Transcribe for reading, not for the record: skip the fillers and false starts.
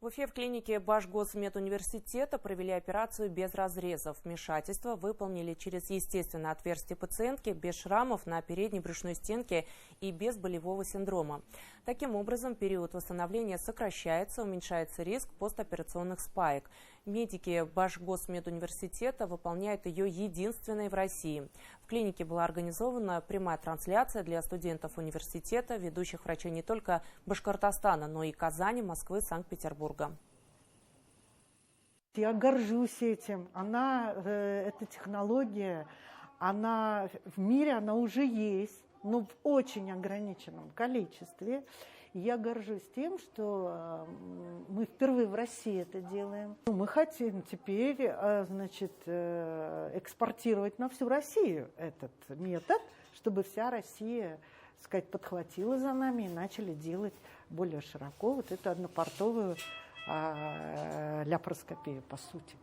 В Уфе в клинике Башгосмедуниверситета провели операцию без разрезов. Вмешательство выполнили через естественное отверстие пациентки, без шрамов на передней брюшной стенке и без болевого синдрома. Таким образом, период восстановления сокращается, уменьшается риск постоперационных спаек. Медики Башгосмедуниверситета выполняют ее единственной в России. В клинике была организована прямая трансляция для студентов университета, ведущих врачей не только Башкортостана, но и Казани, Москвы, Санкт-Петербурга. Я горжусь этим. Эта технология, она в мире, она уже есть, но в очень ограниченном количестве. Я горжусь тем, что мы впервые в России это делаем. Мы хотим теперь, экспортировать на всю Россию этот метод, чтобы вся Россия, так сказать, подхватила за нами и начали делать более широко вот эту однопортовую ляпароскопию, по сути.